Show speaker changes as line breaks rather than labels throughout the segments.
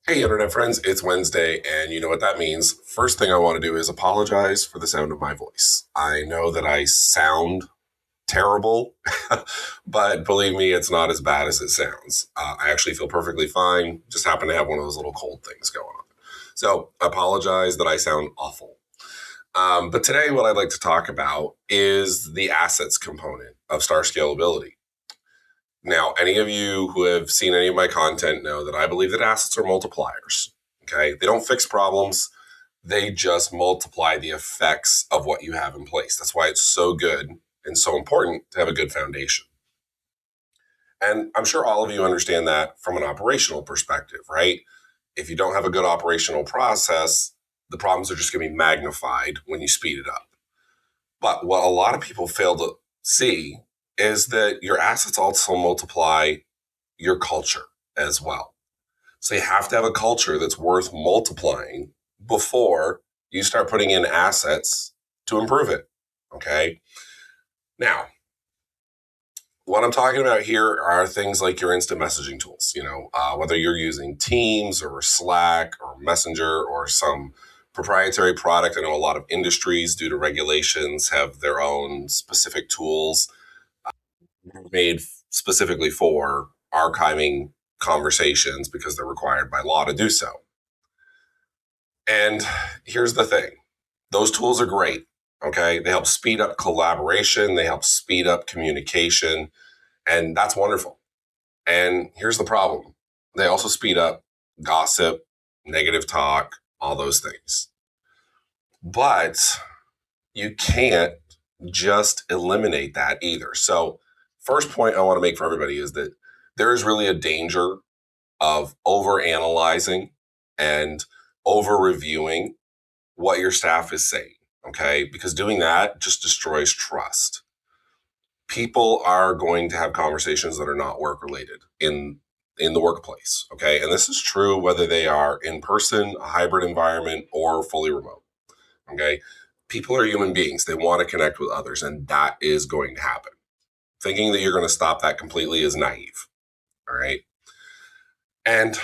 Hey, internet friends, it's Wednesday, and you know what that means. First thing I want to do is apologize for the sound of my voice. I know that I sound terrible, but believe me, it's not as bad as it sounds. I actually feel perfectly fine, just happen to have one of those little cold things going on. So, apologize that I sound awful. But today, what I'd like to talk about is the assets component of star scalability. Now, any of you who have seen any of my content know that I believe that assets are multipliers. Okay. They don't fix problems, they just multiply the effects of what you have in place. That's why it's so good and so important to have a good foundation. And I'm sure all of you understand that from an operational perspective, right? If you don't have a good operational process, the problems are just going to be magnified when you speed it up. But what a lot of people fail to see is that your assets also multiply your culture as well. So you have to have a culture that's worth multiplying before you start putting in assets to improve it. Okay. Now, what I'm talking about here are things like your instant messaging tools, whether you're using Teams or Slack or Messenger or some proprietary product. I know a lot of industries, due to regulations, have their own specific tools made specifically for archiving conversations because they're required by law to do so. And here's the thing. Those tools are great. Okay. They help speed up collaboration. They help speed up communication. And that's wonderful. And here's the problem. They also speed up gossip, negative talk, all those things. But you can't just eliminate that either. So first point I want to make for everybody is that there is really a danger of over analyzing and over reviewing what your staff is saying. Okay. Because doing that just destroys trust. People are going to have conversations that are not work related in the workplace. Okay. And this is true whether they are in person, a hybrid environment, or fully remote. Okay. People are human beings. They want to connect with others, and that is going to happen. Thinking that you're going to stop that completely is naive. All right. And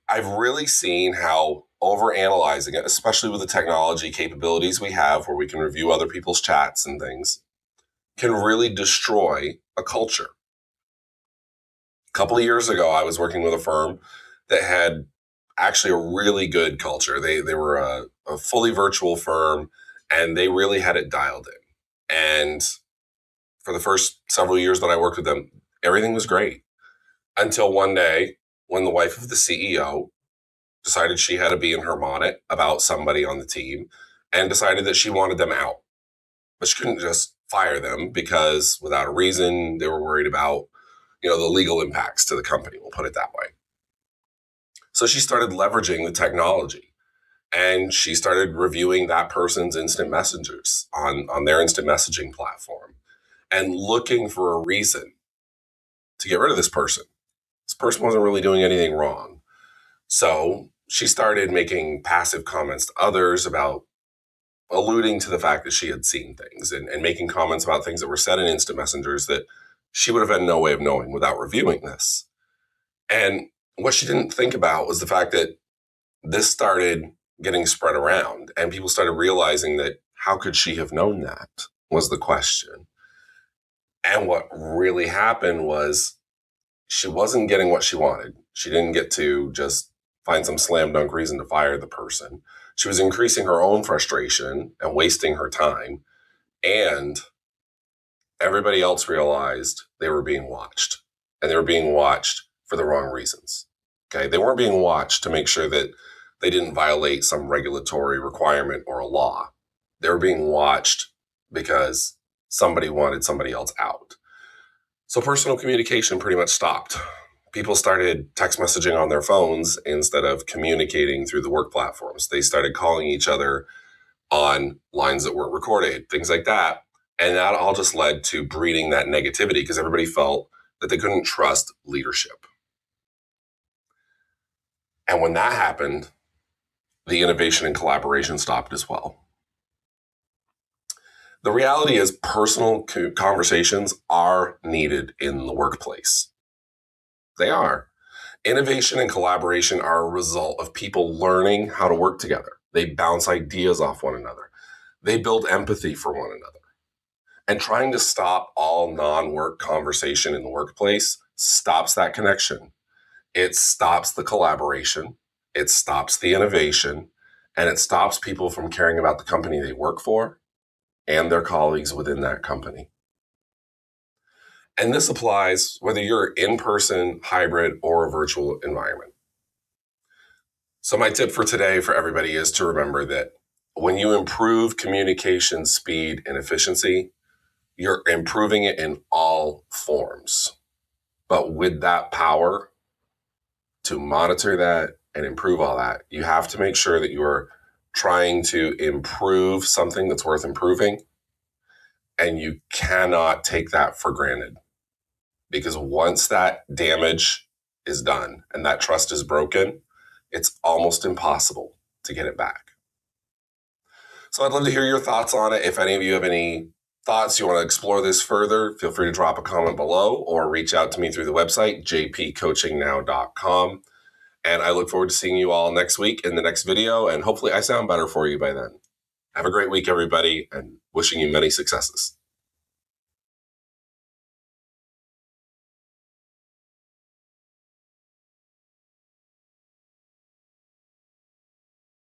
I've really seen how over analyzing it, especially with the technology capabilities we have where we can review other people's chats and things, can really destroy a culture. A couple of years ago, I was working with a firm that had actually a really good culture. They were a fully virtual firm, and they really had it dialed in. And for the first several years that I worked with them, everything was great until one day when the wife of the CEO decided she had to be in her bonnet about somebody on the team and decided that she wanted them out. But she couldn't just fire them because without a reason, they were worried about, the legal impacts to the company, we'll put it that way. So she started leveraging the technology, and she started reviewing that person's instant messengers on their instant messaging platform and looking for a reason to get rid of this person. This person wasn't really doing anything wrong. So she started making passive comments to others about alluding to the fact that she had seen things and making comments about things that were said in instant messengers that she would have had no way of knowing without reviewing this. And what she didn't think about was the fact that this started getting spread around, and people started realizing that how could she have known that was the question. And what really happened was she wasn't getting what she wanted. She didn't get to just find some slam dunk reason to fire the person. She was increasing her own frustration and wasting her time. And everybody else realized they were being watched, and they were being watched for the wrong reasons. Okay. They weren't being watched to make sure that they didn't violate some regulatory requirement or a law. They were being watched because somebody wanted somebody else out. So personal communication pretty much stopped. People started text messaging on their phones instead of communicating through the work platforms. They started calling each other on lines that weren't recorded, things like that. And that all just led to breeding that negativity because everybody felt that they couldn't trust leadership. And when that happened, the innovation and collaboration stopped as well. The reality is personal conversations are needed in the workplace. They are. Innovation and collaboration are a result of people learning how to work together. They bounce ideas off one another. They build empathy for one another. And trying to stop all non-work conversation in the workplace stops that connection. It stops the collaboration. It stops the innovation. And it stops people from caring about the company they work for and their colleagues within that company. And this applies whether you're in person, hybrid, or a virtual environment. So my tip for today for everybody is to remember that when you improve communication speed and efficiency, you're improving it in all forms. But with that power to monitor that and improve all that, you have to make sure that you're trying to improve something that's worth improving. And you cannot take that for granted. Because once that damage is done and that trust is broken, it's almost impossible to get it back. So I'd love to hear your thoughts on it. If any of you have any thoughts, you want to explore this further, feel free to drop a comment below or reach out to me through the website, jpcoachingnow.com. And I look forward to seeing you all next week in the next video. And hopefully I sound better for you by then. Have a great week, everybody, and wishing you many successes.